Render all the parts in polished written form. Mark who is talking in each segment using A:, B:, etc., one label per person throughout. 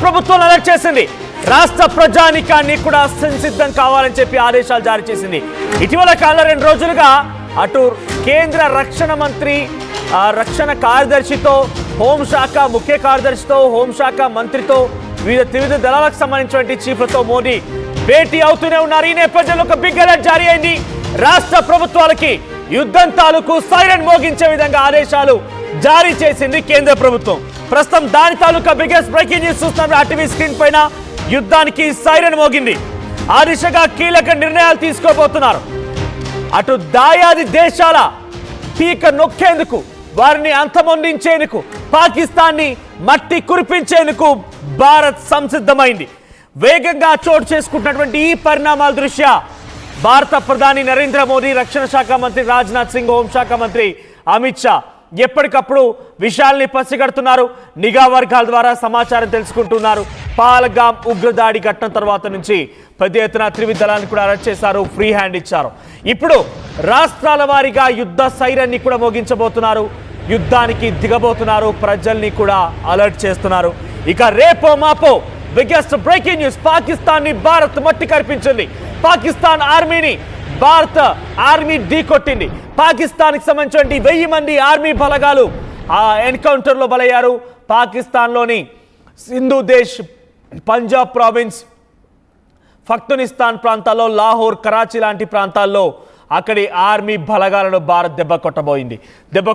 A: ప్రభుత్వం అలర్ట్ చేసింది. రాష్ట్ర ప్రజానికాన్ని కూడా సంసిద్ధం కావాలని చెప్పి ఆదేశాలు జారీ చేసింది. ఇటీవల కాలం 2 రోజులుగా అటు కేంద్ర రక్షణ మంత్రి రక్షణ కార్యదర్శితో, హోంశాఖ ముఖ్య కార్యదర్శితో, హోంశాఖ మంత్రితో, వివిధ దళాలకు సంబంధించిన చీఫ్లతో మోదీ భేటీ అవుతూనే ఉన్నారు. ఈ నేపథ్యంలో ఒక బిగ్ అలర్ట్ జారీ అయింది. రాష్ట్ర ప్రభుత్వాలకి యుద్ధం తాలూకు సైరన్ మోగించే విధంగా ఆదేశాలు జారీ చేసింది కేంద్ర ప్రభుత్వం. ప్రస్తుతం దాని తాలూకా బిగ్గెస్ట్ బ్రేకింగ్ న్యూస్ చూస్తున్నారు. ఆర్టీవీ స్క్రీన్ పైన యుద్ధానికి సైరన్ మోగింది. ఆ దిశగా కీలక నిర్ణయాలు తీసుకోబోతున్నారు. అటు దాయాది దేశాల పీక నొక్కేందుకు, వారిని అంతమొందించేందుకు, పాకిస్తాన్ని మట్టి కురిపించేందుకు భారత్ సంసిద్ధమైంది. వేగంగా చోటు చేసుకుంటున్నటువంటి ఈ పరిణామాల దృష్ట్యా భారత ప్రధాని నరేంద్ర మోదీ, రక్షణ శాఖ మంత్రి రాజ్నాథ్ సింగ్, హోంశాఖ మంత్రి అమిత్ షా ఎప్పటికప్పుడు విషయాల్ని పసిగడుతున్నారు. నిఘా వర్గాల ద్వారా సమాచారం తెలుసుకుంటున్నారు. పాల్గాం ఉగ్రదాడి ఘటన తర్వాత నుంచి పెద్ద ఎత్తున త్రివిధ దళాన్ని కూడా అరెస్ట్ చేశారు, ఫ్రీ హ్యాండ్ ఇచ్చారు. ఇప్పుడు రాష్ట్రాల వారీగా యుద్ధ సైరన్ని కూడా మోగించబోతున్నారు. యుద్ధానికి దిగబోతున్నారు. ప్రజల్ని కూడా అలర్ట్ చేస్తున్నారు. ఇక రేపో మాపో బిగ్గెస్ట్ బ్రేకింగ్ న్యూస్, పాకిస్తాన్ని భారత్ మట్టి కరిపించింది. పాకిస్తాన్ ఆర్మీని భారత ఆర్మీ ఢీకొట్టింది. పాకిస్తాన్కి సంబంధించిన 1000 మంది ఆర్మీ బలగాలు ఆ ఎన్కౌంటర్లో బలయ్యారు. పాకిస్తాన్లోని సింధు దేశ్, పంజాబ్ ప్రావిన్స్, ఫక్తునిస్తాన్ ప్రాంతాల్లో, లాహోర్, కరాచీ లాంటి ప్రాంతాల్లో అక్కడి ఆర్మీ బలగాలను భారత్ దెబ్బ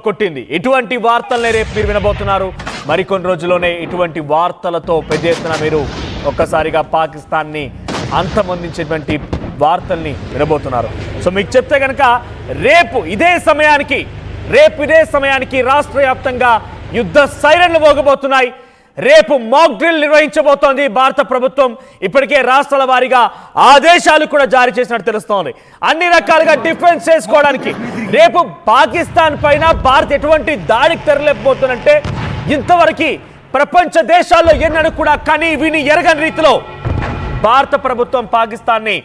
A: కొట్టింది. ఇటువంటి వార్తలనే రేపు మీరు వినబోతున్నారు. మరికొన్ని రోజుల్లోనే ఇటువంటి వార్తలతో పెద్ద ఎత్తున మీరు ఒక్కసారిగా పాకిస్తాన్ని అంతమొందించేటువంటి వార్తల్ని వినబోతున్నారు. సో మీకు చెప్తే కనుక రేపు ఇదే సమయానికి రాష్ట్ర వ్యాప్తంగా యుద్ధ సైరన్లు మోగబోతున్నాయి. రేపు మాక్ డ్రిల్ నిర్వహించబోతోంది భారత ప్రభుత్వం. ఇప్పటికే రాష్ట్రాల వారీగా ఆదేశాలు కూడా జారీ చేసినట్టు తెలుస్తోంది. అన్ని రకాలుగా డిఫెన్స్ చేసుకోవడానికి రేపు పాకిస్తాన్ పైన భారత్ ఎటువంటి దాడికి తెరలేకపోతుందంటే ఇంతవరకు ప్రపంచ దేశాల్లో ఎన్నడూ కూడా కని విని ఎరగని రీతిలో భారత ప్రభుత్వం పాకిస్తాన్ని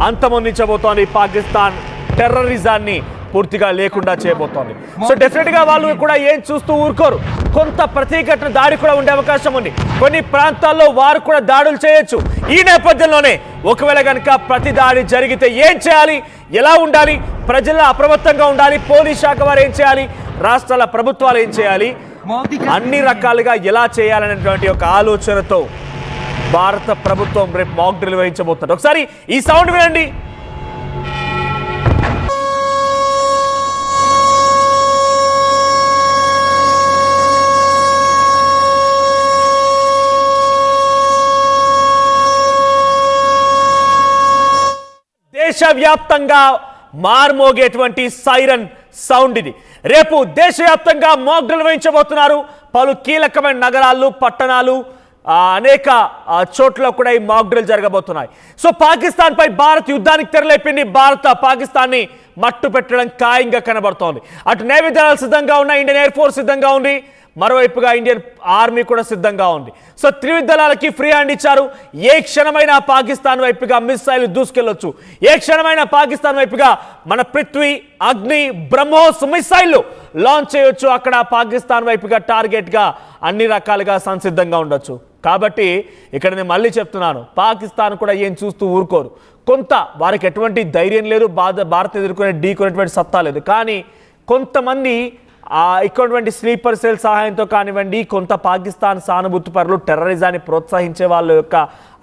A: అంతమొందించబోతోంది. పాకిస్తాన్ టెర్రరిజాన్ని పూర్తిగా లేకుండా చేయబోతోంది. సో డెఫినెట్ గా వాళ్ళు కూడా ఏం చూస్తూ ఊరుకోరు. కొంత ప్రతిఘటన దాడి కూడా ఉండే అవకాశం ఉంది. కొన్ని ప్రాంతాల్లో వారు కూడా దాడులు చేయొచ్చు. ఈ నేపథ్యంలోనే ఒకవేళ కనుక ప్రతి దాడి జరిగితే ఏం చేయాలి, ఎలా ఉండాలి, ప్రజల అప్రమత్తంగా ఉండాలి, పోలీస్ శాఖ వారు ఏం చేయాలి, రాష్ట్రాల ప్రభుత్వాలు ఏం చేయాలి, అన్ని రకాలుగా ఎలా చేయాలనేటువంటి ఒక ఆలోచనతో భారత ప్రభుత్వం రేపు మాక్ డ్రిల్ నిర్వహించబోతున్నారు. ఒకసారి ఈ సౌండ్ వినండి. దేశవ్యాప్తంగా మార్మోగేటువంటి సైరన్ సౌండ్ ఇది. రేపు దేశవ్యాప్తంగా మాక్ డ్రిల్ నిర్వహించబోతున్నారు. పలు కీలకమైన నగరాలు, పట్టణాలు, అనేక చోట్ల కూడా ఈ మాక్ డ్రిల్ జరగబోతున్నాయి. సో పాకిస్తాన్ పై భారత్ యుద్ధానికి తెరలేపింది. భారత పాకిస్తాన్ని మట్టు పెట్టడం ఖాయంగా కనబడుతోంది. అటు నేవీ దళాలు సిద్ధంగా ఉన్నాయి, ఇండియన్ ఎయిర్ ఫోర్స్ సిద్ధంగా ఉంది, మరోవైపుగా ఇండియన్ ఆర్మీ కూడా సిద్ధంగా ఉంది. సో త్రివిధ దళాలకి ఫ్రీ హ్యాండ్ ఇచ్చారు. ఏ క్షణమైన పాకిస్తాన్ వైపుగా మిస్సైల్ దూసుకెళ్లొచ్చు. ఏ క్షణమైన పాకిస్తాన్ వైపుగా మన పృథ్వీ, అగ్ని, బ్రహ్మోస్ మిస్సైల్ లాంచ్ చేయొచ్చు. అక్కడ పాకిస్తాన్ వైపుగా టార్గెట్గా అన్ని రకాలుగా సంసిద్ధంగా ఉండొచ్చు. కాబట్టి ఇక్కడ నేను మళ్ళీ చెప్తున్నాను, పాకిస్తాన్ కూడా ఏం చూస్తూ ఊరుకోరు. కొంత వారికి ఎటువంటి ధైర్యం లేదు, భారత్ ఎదుర్కొనే ఢీకొనేటువంటి సత్తా లేదు. కానీ కొంతమంది ఇక్కడటువంటి స్లీపర్ సెల్ సహాయంతో కానివ్వండి, కొంత పాకిస్తాన్ సానుభూతి పరులు, టెర్రరిజాన్ని ప్రోత్సహించే వాళ్ళ యొక్క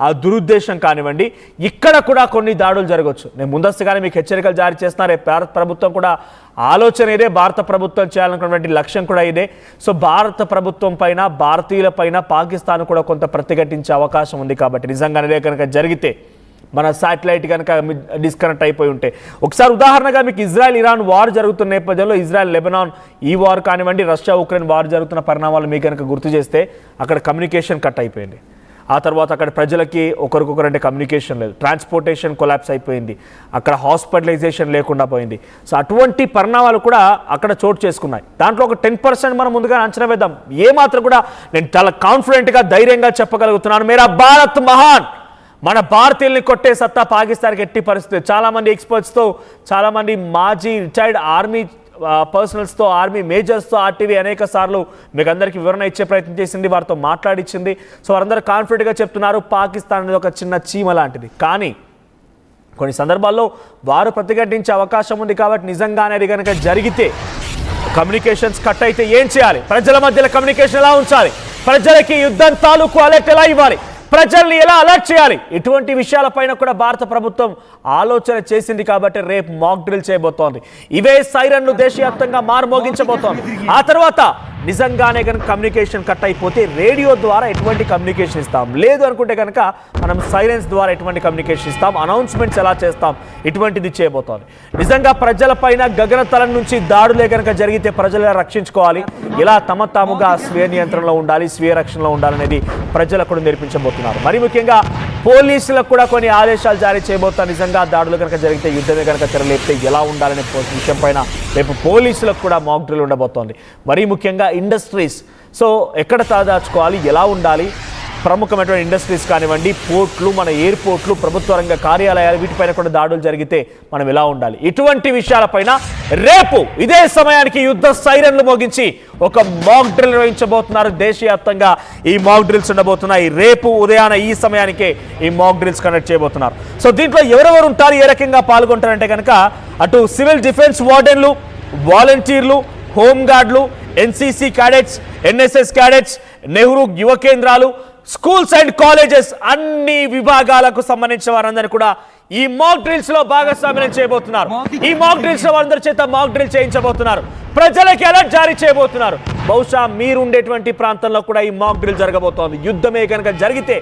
A: ఆ దురుద్దేశం కానివ్వండి, ఇక్కడ కూడా కొన్ని దాడులు జరగవచ్చు. నేను ముందస్తుగానే మీకు హెచ్చరికలు జారీ చేస్తున్నారు. భారత ప్రభుత్వం కూడా ఆలోచన ఇదే, భారత ప్రభుత్వం చేయాలనుకున్నటువంటి లక్ష్యం కూడా ఇదే. సో భారత ప్రభుత్వం పైన, భారతీయుల పైన పాకిస్తాన్ కూడా కొంత ప్రతిఘటించే అవకాశం ఉంది. కాబట్టి నిజంగానే కనుక జరిగితే మన శాటిలైట్ కనుక డిస్కనెక్ట్ అయిపోయి ఉంటే, ఒకసారి ఉదాహరణగా మీకు ఇజ్రాయెల్ ఇరాన్ వార్ జరుగుతున్న నేపథ్యంలో ఇజ్రాయెల్ లెబనాన్ ఈ వార్ కానివ్వండి, రష్యా ఉక్రెయిన్ వార్ జరుగుతున్న పరిణామాలు మీకు కనుక గుర్తు చేస్తే అక్కడ కమ్యూనికేషన్ కట్ అయిపోయింది. ఆ తర్వాత అక్కడ ప్రజలకి ఒకరికొకరంటే కమ్యూనికేషన్ లేదు, ట్రాన్స్పోర్టేషన్ కొలాప్స్ అయిపోయింది, అక్కడ హాస్పిటలైజేషన్ లేకుండా పోయింది. సో అటువంటి పరిణామాలు కూడా అక్కడ చోటు చేసుకున్నాయి. దాంట్లో ఒక 10% మనం ముందుగా అంచనా వేద్దాం. ఏమాత్రం కూడా నేను చాలా కాన్ఫిడెంట్గా, ధైర్యంగా చెప్పగలుగుతున్నాను, మేరా భారత్ మహాన్, మన భారతీయుల్ని కొట్టే సత్తా పాకిస్తాన్కి ఎట్టి పరిస్థితి. చాలామంది ఎక్స్పర్ట్స్తో, చాలామంది మాజీ రిటైర్డ్ ఆర్మీ పర్సనల్స్తో, ఆర్మీ మేజర్స్తో ఆర్టీవీ అనేక సార్లు మీకు అందరికీ వివరణ ఇచ్చే ప్రయత్నం చేసింది, వారితో మాట్లాడించింది. సో వారందరూ కాన్ఫిడెంట్గా చెప్తున్నారు పాకిస్తాన్ అనేది ఒక చిన్న చీమ లాంటిది. కానీ కొన్ని సందర్భాల్లో వారు ప్రతిఘటించే అవకాశం ఉంది. కాబట్టి నిజంగానే అది కనుక జరిగితే, కమ్యూనికేషన్స్ కట్ అయితే ఏం చేయాలి? ప్రజల మధ్యలో కమ్యూనికేషన్ ఎలా ఉంచాలి? ప్రజలకి యుద్ధం తాలూకు అలర్ట్ ఎలా ఇవ్వాలి? ప్రజల్ని ఎలా అలర్ట్ చేయాలి? ఇటువంటి విషయాలపైన కూడా భారత ప్రభుత్వం ఆలోచన చేసింది. కాబట్టి రేపు మాక్ డ్రిల్ చేయబోతోంది. ఇవే సైరన్లు దేశవ్యాప్తంగా మారుమోగించబోతోంది. ఆ తర్వాత నిజంగానే కనుక కమ్యూనికేషన్ కట్ అయిపోతే రేడియో ద్వారా ఎటువంటి కమ్యూనికేషన్ ఇస్తాం, లేదు అనుకుంటే కనుక మనం సైలెన్స్ ద్వారా ఎటువంటి కమ్యూనికేషన్ ఇస్తాం, అనౌన్స్మెంట్స్ ఎలా చేస్తాం, ఇటువంటిది చేయబోతోంది. నిజంగా ప్రజలపైన గగనతలం నుంచి దాడులే కనుక జరిగితే ప్రజలు రక్షించుకోవాలి, ఇలా తమ తాముగా స్వీయ నియంత్రణలో ఉండాలి, స్వీయ రక్షణలో ఉండాలనేది ప్రజలకు కూడా నేర్పించబోతున్నారు. మరి ముఖ్యంగా పోలీసులకు కూడా కొన్ని ఆదేశాలు జారీ చేయబోతున్నారు. నిజంగా దాడులు కనుక జరిగితే, యుద్ధమే కనుక తెరలేపితే ఎలా ఉండాలనే విషయం పైన రేపు పోలీసులకు కూడా మాక్ డ్రిల్ ఉండబోతోంది. మరీ ముఖ్యంగా ఇండస్ట్రీస్, సో ఎక్కడ తలదాచుకోవాలి, ఎలా ఉండాలి, ప్రముఖమైనటువంటి ఇండస్ట్రీస్ కానివ్వండి, పోర్ట్లు, మన ఎయిర్పోర్ట్లు, ప్రభుత్వ రంగ కార్యాలయాలు, వీటిపైన కూడా దాడులు జరిగితే మనం ఎలా ఉండాలి, ఇటువంటి విషయాలపైన రేపు ఇదే సమయానికి యుద్ధ సైరన్లు మోగించి ఒక మాక్ డ్రిల్ నిర్వహించబోతున్నారు. దేశవ్యాప్తంగా ఈ మాక్ డ్రిల్స్ ఉండబోతున్నాయి. రేపు ఉదయాన ఈ సమయానికే ఈ మాక్ డ్రిల్స్ కండక్ట్ చేయబోతున్నారు. సో దీంట్లో ఎవరెవరు ఉంటారు, ఏ రకంగా పాల్గొంటారంటే కనుక అటు సివిల్ డిఫెన్స్ వార్డెన్లు, వాలంటీర్లు, హోంగార్డులు, NCC cadets, NSS cadets, Nehru Yuva కేంద్రాలు, స్కూల్స్ అండ్ కాలేజెస్, అన్ని విభాగాలకు సంబంధించిన వారందరూ కూడా ఈ మాక్ డ్రిల్స్ లో భాగస్వామ్యం చేయబోతున్నారు. ఈ మాక్ డ్రిల్స్ లో వారందరి చేత మాక్ డ్రిల్ చేయించబోతున్నారు. ప్రజలకి అలర్ట్ జారీ చేయబోతున్నారు. బహుశా మీరుండేటువంటి ప్రాంతంలో కూడా ఈ మాక్ డ్రిల్ జరగబోతోంది. యుద్ధమే కనుక జరిగితే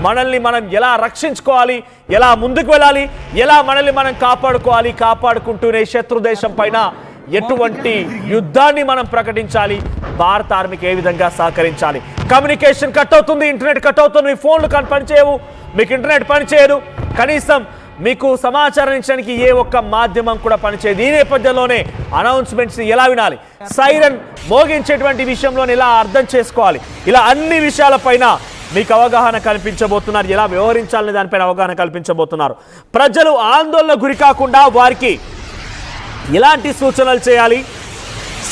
A: మనల్ని మనం ఎలా రక్షించుకోవాలి, ఎలా ముందుకు వెళ్ళాలి, ఎలా మనల్ని మనం కాపాడుకోవాలి, కాపాడుకుంటూనే శత్రు దేశం పైన ఎటువంటి యుద్ధాన్ని మనం ప్రకటించాలి, భారత ఆర్మీకి ఏ విధంగా సహకరించాలి. కమ్యూనికేషన్ కట్ అవుతుంది, ఇంటర్నెట్ కట్ అవుతుంది, మీ ఫోన్లు పనిచేయవు, మీకు ఇంటర్నెట్ పనిచేయదు, కనీసం మీకు సమాచారం ఇచ్చడానికి ఏ ఒక్క మాధ్యమం కూడా పనిచేయదు. ఈ నేపథ్యంలోనే అనౌన్స్మెంట్స్ ఎలా వినాలి, సైరన్ మోగించేటువంటి విషయంలోనే ఎలా అర్థం చేసుకోవాలి, ఇలా అన్ని విషయాలపైన మీకు అవగాహన కల్పించబోతున్నారు. ఎలా వ్యవహరించాలనే దానిపైన అవగాహన కల్పించబోతున్నారు. ప్రజలు ఆందోళన గురి కాకుండా వారికి ఎలాంటి సూచనలు చేయాలి,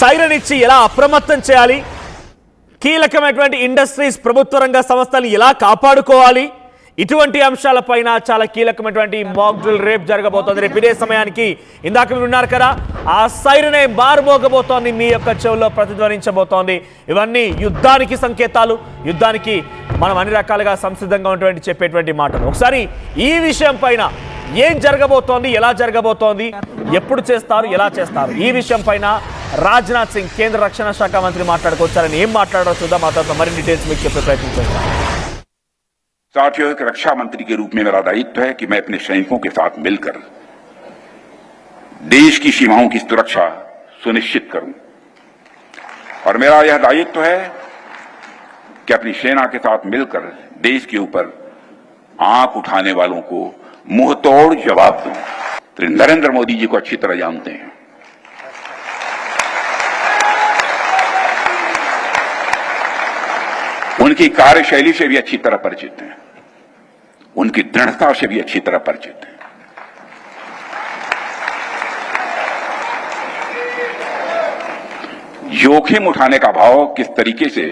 A: సైరన్ ఇచ్చి ఎలా అప్రమత్తం చేయాలి, కీలకమైనటువంటి ఇండస్ట్రీస్, ప్రభుత్వ రంగ సంస్థలు ఎలా కాపాడుకోవాలి, ఇటువంటి అంశాలపైన చాలా కీలకమైనటువంటి మాక్ డ్రిల్ రేపు జరగబోతోంది. రేపు ఇదే సమయానికి ఇందాక మీరు ఉన్నారు కదా, ఆ సైరనే మారుమోగబోతోంది, మీ యొక్క చెవుల్లో ప్రతిధ్వనించబోతోంది. ఇవన్నీ యుద్ధానికి సంకేతాలు, యుద్ధానికి మనం అన్ని రకాలుగా సంసిద్ధంగా ఉన్నటువంటి చెప్పేటువంటి మాటలు. ఒకసారి ఈ విషయం పైన ఏం జరగబోతోంది, ఎలా జరగబోతోంది, ఎప్పుడు చేస్తారు, ఎలా చేస్తారు, ఈ విషయం పైన రాజ్నాథ్ సింగ్ కేంద్ర రక్షణ శాఖ మంత్రి మాట్లాడుకోవచ్చారని ఏం మాట్లాడారో చూద్దాం. ఆ తర్వాత మరిన్ని డీటెయిల్స్ మీకు చెప్పే ప్రయత్నం చేస్తాం.
B: साथियों, एक रक्षा मंत्री के रूप में मेरा दायित्व है कि मैं अपने सैनिकों के साथ मिलकर देश की सीमाओं की सुरक्षा सुनिश्चित करूं, और मेरा यह दायित्व है कि अपनी सेना के साथ मिलकर देश के ऊपर आंख उठाने वालों को मुंहतोड़ जवाब दूं। तो नरेंद्र मोदी जी को अच्छी तरह जानते हैं, उनकी कार्यशैली से भी अच्छी तरह परिचित हैं, उनकी दृढ़ता से भी अच्छी तरह परिचित हैं। जोखिम उठाने का भाव किस तरीके से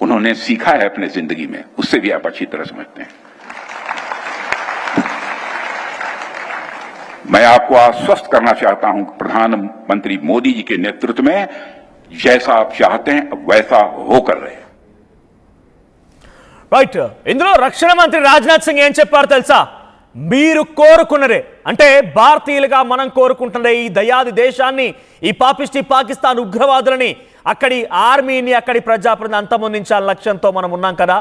B: उन्होंने सीखा है अपने जिंदगी में, उससे भी आप अच्छी तरह समझते हैं। मैं आपको आश्वस्त करना चाहता हूं कि प्रधानमंत्री मोदी जी के नेतृत्व में जैसा आप चाहते हैं वैसा होकर रहे।
A: రైట్, ఇందులో రక్షణ మంత్రి రాజ్నాథ్ సింగ్ ఏం చెప్పారు తెలుసా? మీరు కోరుకున్నరే, అంటే భారతీయులుగా మనం కోరుకుంటున్న ఈ దయాది దేశాన్ని, ఈ పాపిష్టి పాకిస్తాన్ ఉగ్రవాదులని, అక్కడి ఆర్మీని, అక్కడి ప్రజాప్రతిని అంతమొందించాలని లక్ష్యంతో మనం ఉన్నాం కదా.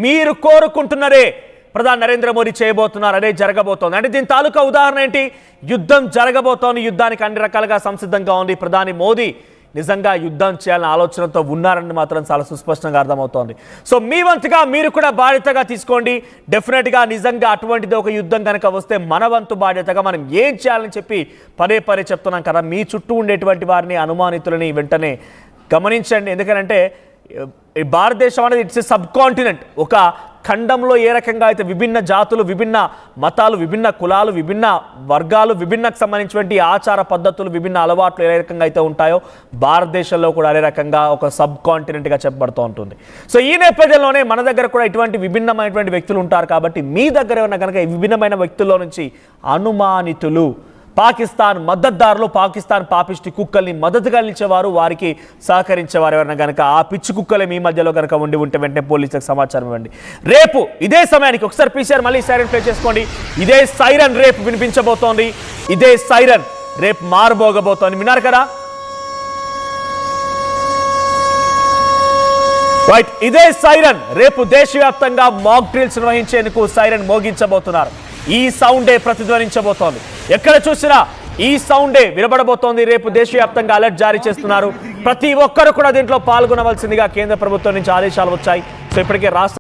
A: మీరు కోరుకుంటున్నరే ప్రధాని నరేంద్ర మోదీ చేయబోతున్నారు, అదే జరగబోతోంది. అంటే దీని తాలూకా ఉదాహరణ ఏంటి? యుద్ధం జరగబోతోంది, యుద్ధానికి అన్ని రకాలుగా సంసిద్ధంగా ఉంది. ప్రధాని మోదీ నిజంగా యుద్ధం చేయాలనే ఆలోచనతో ఉన్నారని మాత్రం చాలా సుస్పష్టంగా అర్థమవుతోంది. సో మీ వంతుగా మీరు కూడా బాధ్యతగా తీసుకోండి. డెఫినెట్గా నిజంగా అటువంటిది ఒక యుద్ధం కనుక వస్తే మన వంతు బాధ్యతగా మనం ఏం చేయాలని చెప్పి పదే పదే చెప్తున్నాం కదా. మీ చుట్టూ ఉండేటువంటి వారిని, అనుమానితులని వెంటనే గమనించండి. ఎందుకంటే భారతదేశం అనేది ఇట్స్ ఎ సబ్ కాంటినెంట్, ఒక ఖండంలో ఏ రకంగా అయితే విభిన్న జాతులు, విభిన్న మతాలు, విభిన్న కులాలు, విభిన్న వర్గాలు, విభిన్నకు సంబంధించినటువంటి ఆచార పద్ధతులు, విభిన్న అలవాట్లు ఏ రకంగా అయితే ఉంటాయో భారతదేశంలో కూడా అదే రకంగా ఒక సబ్ కాంటినెంట్గా చెప్పబడుతూ ఉంటుంది. సో ఈ నేపథ్యంలోనే మన దగ్గర కూడా ఇటువంటి విభిన్నమైనటువంటి వ్యక్తులు ఉంటారు. కాబట్టి మీ దగ్గర ఉన్న కనుక ఈ విభిన్నమైన వ్యక్తుల్లో నుంచి అనుమానితులు, పాకిస్తాన్ మద్దతుదారులు, పాకిస్తాన్ పాపిస్టి కుక్కల్ని మద్దతుగా నిలిచేవారు, వారికి సహకరించేవారు ఎవరైనా కనుక ఆ పిచ్చి కుక్కలే మీ మధ్యలో కనుక ఉంటే వెంటనే పోలీసులకు సమాచారం ఇవ్వండి. రేపు ఇదే సమయానికి ఒకసారి పీసీఆర్ మళ్ళీ సైరన్ ప్లే చేసుకోండి. ఇదే సైరన్ రేపు వినిపించబోతోంది. ఇదే సైరన్ రేపు మారబోగబోతోంది. విన్నారు కదా? రైట్, ఇదే సైరన్ రేపు దేశవ్యాప్తంగా మాక్ డ్రిల్స్ నిర్వహించేందుకు సైరన్ మోగించబోతున్నారు. ఈ సౌండే ప్రతిధ్వనించబోతోంది. ఎక్కడ చూసినా ఈ సౌండే వినబడబోతోంది. రేపు దేశవ్యాప్తంగా అలర్ట్ జారీ చేస్తున్నారు. ప్రతి ఒక్కరు కూడా దీంట్లో పాల్గొనవలసిందిగా కేంద్ర ప్రభుత్వం నుంచి ఆదేశాలు వచ్చాయి. సో ఇప్పటికే రాష్ట్ర